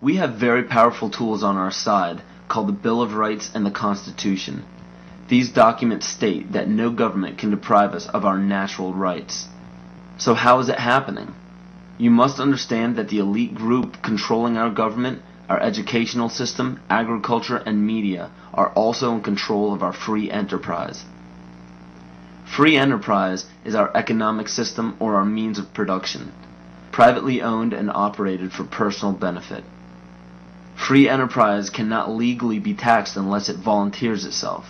We have very powerful tools on our side called the Bill of Rights and the Constitution. These documents state that no government can deprive us of our natural rights. So how is it happening? You must understand that the elite group controlling our government, our educational system, agriculture, and media are also in control of our free enterprise. Free enterprise is our economic system or our means of production, privately owned and operated for personal benefit. Free enterprise cannot legally be taxed unless it volunteers itself.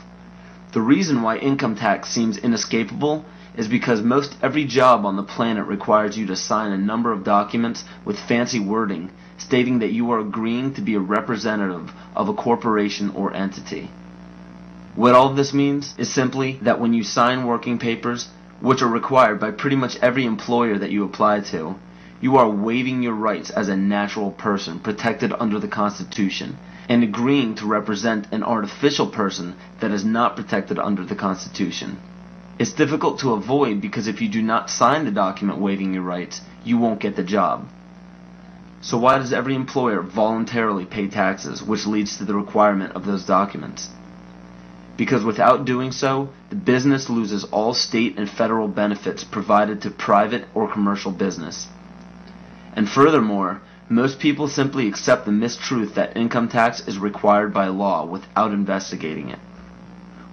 The reason why income tax seems inescapable is because most every job on the planet requires you to sign a number of documents with fancy wording stating that you are agreeing to be a representative of a corporation or entity. What all this means is simply that when you sign working papers, which are required by pretty much every employer that you apply to, you are waiving your rights as a natural person protected under the Constitution and agreeing to represent an artificial person that is not protected under the Constitution. It's difficult to avoid because if you do not sign the document waiving your rights, you won't get the job. So why does every employer voluntarily pay taxes, which leads to the requirement of those documents? Because without doing so, the business loses all state and federal benefits provided to private or commercial business. And furthermore, most people simply accept the mistruth that income tax is required by law without investigating it.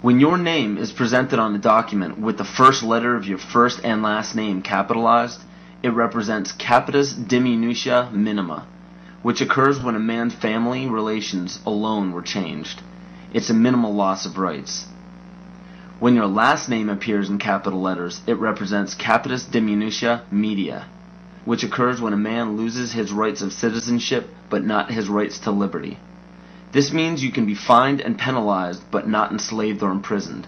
When your name is presented on a document with the first letter of your first and last name capitalized, it represents capitis diminutia minima, which occurs when a man's family relations alone were changed. It's a minimal loss of rights. When your last name appears in capital letters, it represents capitis diminutia media, which occurs when a man loses his rights of citizenship but not his rights to liberty. This means you can be fined and penalized but not enslaved or imprisoned.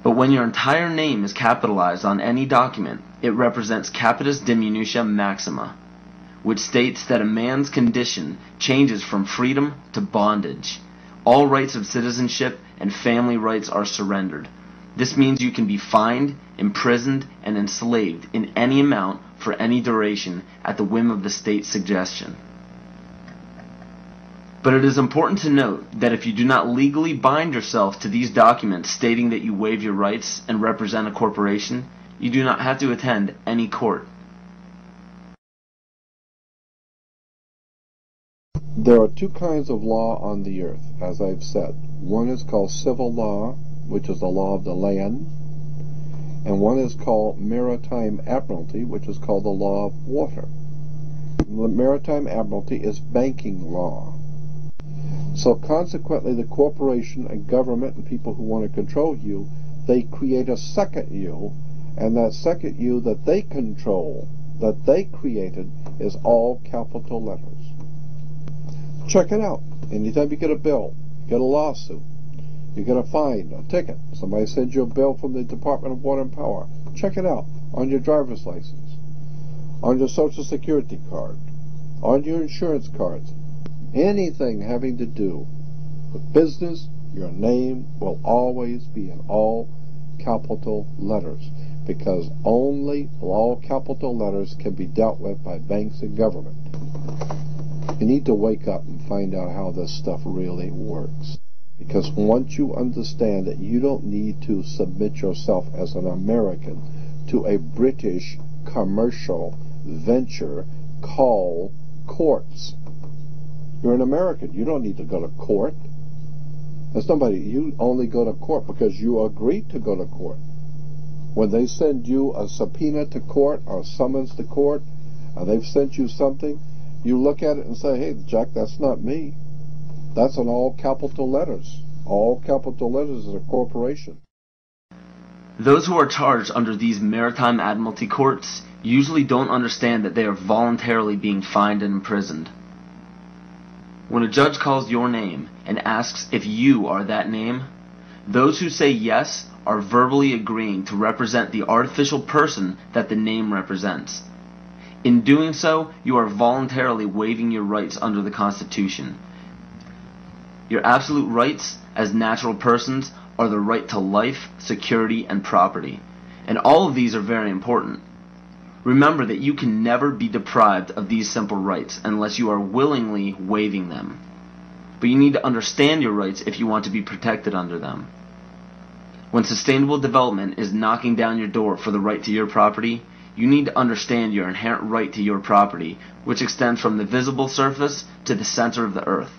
But when your entire name is capitalized on any document, it represents capitis diminutia maxima, which states that a man's condition changes from freedom to bondage. All rights of citizenship and family rights are surrendered. This means you can be fined, imprisoned, and enslaved in any amount for any duration at the whim of the state's suggestion. But it is important to note that if you do not legally bind yourself to these documents stating that you waive your rights and represent a corporation, you do not have to attend any court. There are two kinds of law on the earth, as I've said. One is called civil law, which is the law of the land, and one is called maritime admiralty, which is called the law of water. The maritime admiralty is banking law. So consequently, the corporation and government and people who want to control you, they create a second you, and that second you that they control, that they created, is all capital letters. Check it out. Anytime you get a bill, you get a lawsuit, you get a fine, a ticket, somebody sends you a bill from the Department of Water and Power, check it out on your driver's license, on your Social Security card, on your insurance cards. Anything having to do with business, your name will always be in all capital letters, because only all capital letters can be dealt with by banks and government. You need to wake up and find out how this stuff really works. Because once you understand that you don't need to submit yourself as an American to a British commercial venture called courts. You're an American. You don't need to go to court. You only go to court because you agreed to go to court. When they send you a subpoena to court or a summons to court, and they've sent you something, you look at it and say, hey, Jack, that's not me. That's in all capital letters. All capital letters is a corporation. Those who are charged under these maritime admiralty courts usually don't understand that they are voluntarily being fined and imprisoned. When a judge calls your name and asks if you are that name, those who say yes are verbally agreeing to represent the artificial person that the name represents. In doing so, you are voluntarily waiving your rights under the Constitution. Your absolute rights as natural persons are the right to life, security, and property, and all of these are very important. Remember that you can never be deprived of these simple rights unless you are willingly waiving them. But you need to understand your rights if you want to be protected under them. When sustainable development is knocking down your door for the right to your property, you need to understand your inherent right to your property, which extends from the visible surface to the center of the earth.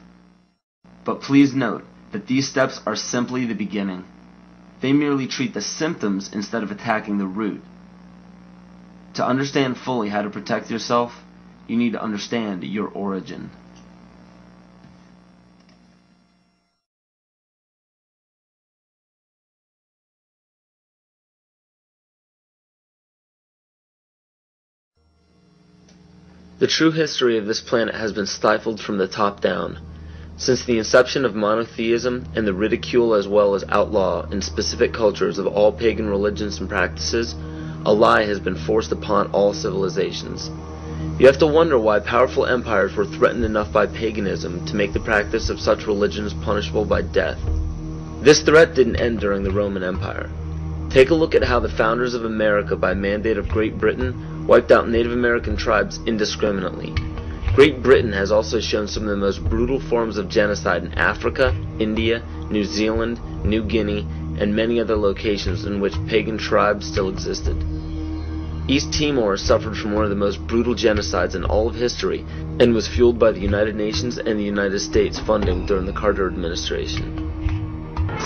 But please note that these steps are simply the beginning. They merely treat the symptoms instead of attacking the root. To understand fully how to protect yourself, you need to understand your origin. The true history of this planet has been stifled from the top down. Since the inception of monotheism and the ridicule as well as outlaw in specific cultures of all pagan religions and practices, a lie has been forced upon all civilizations. You have to wonder why powerful empires were threatened enough by paganism to make the practice of such religions punishable by death. This threat didn't end during the Roman Empire. Take a look at how the founders of America, by mandate of Great Britain, wiped out Native American tribes indiscriminately. Great Britain has also shown some of the most brutal forms of genocide in Africa, India, New Zealand, New Guinea, and many other locations in which pagan tribes still existed. East Timor suffered from one of the most brutal genocides in all of history and was fueled by the United Nations and the United States funding during the Carter administration.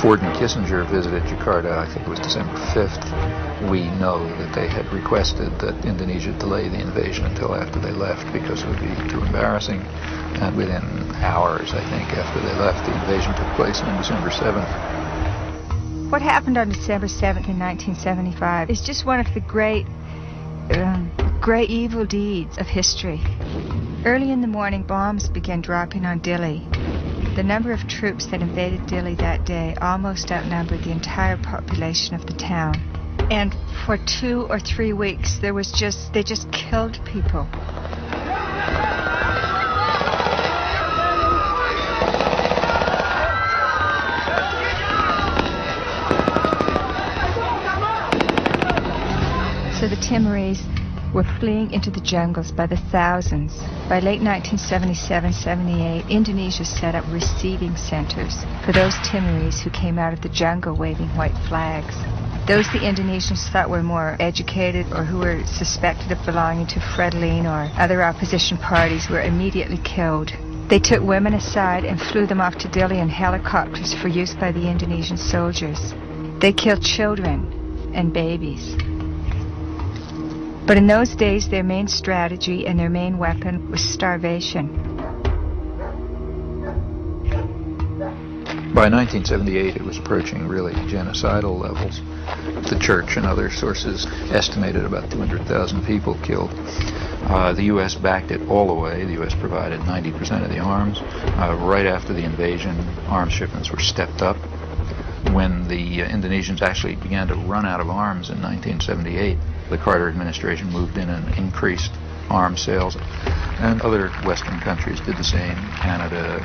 Ford and Kissinger visited Jakarta, I think it was December 5th. We know that they had requested that Indonesia delay the invasion until after they left because it would be too embarrassing. And within hours, I think, after they left, the invasion took place on December 7th. What happened on December 7th in 1975 is just one of the great evil deeds of history. Early in the morning, bombs began dropping on Dili. The number of troops that invaded Dili that day almost outnumbered the entire population of the town. And for 2 or 3 weeks, they just killed people. So the Timorese were fleeing into the jungles by the thousands. By late 1977-78, Indonesia set up receiving centers for those Timorese who came out of the jungle waving white flags. Those the Indonesians thought were more educated or who were suspected of belonging to Frelimo or other opposition parties were immediately killed. They took women aside and flew them off to Dili in helicopters for use by the Indonesian soldiers. They killed children and babies. But in those days, their main strategy and their main weapon was starvation. By 1978, it was approaching really genocidal levels. The church and other sources estimated about 200,000 people killed. The U.S. backed it all the way. The U.S. provided 90% of the arms. Right after the invasion, arms shipments were stepped up. When the Indonesians actually began to run out of arms in 1978, the Carter administration moved in and increased arms sales, and other Western countries did the same. Canada,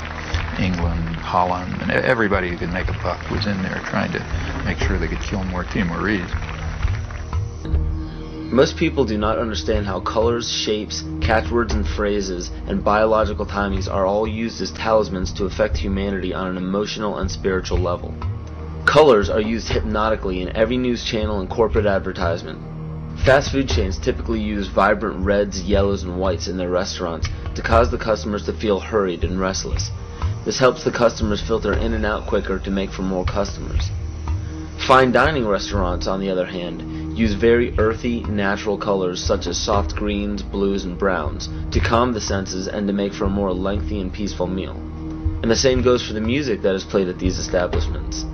England, Holland, and everybody who could make a buck was in there trying to make sure they could kill more Timorese. Most people do not understand how colors, shapes, catchwords and phrases, and biological timings are all used as talismans to affect humanity on an emotional and spiritual level. Colors are used hypnotically in every news channel and corporate advertisement. Fast food chains typically use vibrant reds, yellows, and whites in their restaurants to cause the customers to feel hurried and restless. This helps the customers filter in and out quicker to make for more customers. Fine dining restaurants, on the other hand, use very earthy, natural colors such as soft greens, blues, and browns to calm the senses and to make for a more lengthy and peaceful meal. And the same goes for the music that is played at these establishments.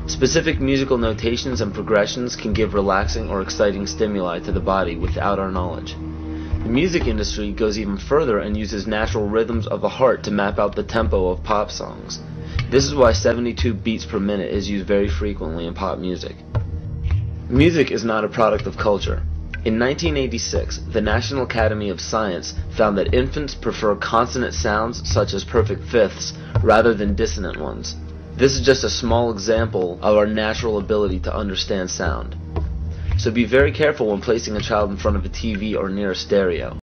Specific musical notations and progressions can give relaxing or exciting stimuli to the body without our knowledge. The music industry goes even further and uses natural rhythms of the heart to map out the tempo of pop songs. This is why 72 beats per minute is used very frequently in pop music. Music is not a product of culture. In 1986, the National Academy of Science found that infants prefer consonant sounds such as perfect fifths rather than dissonant ones. This is just a small example of our natural ability to understand sound. so be very careful when placing a child in front of a TV or near a stereo.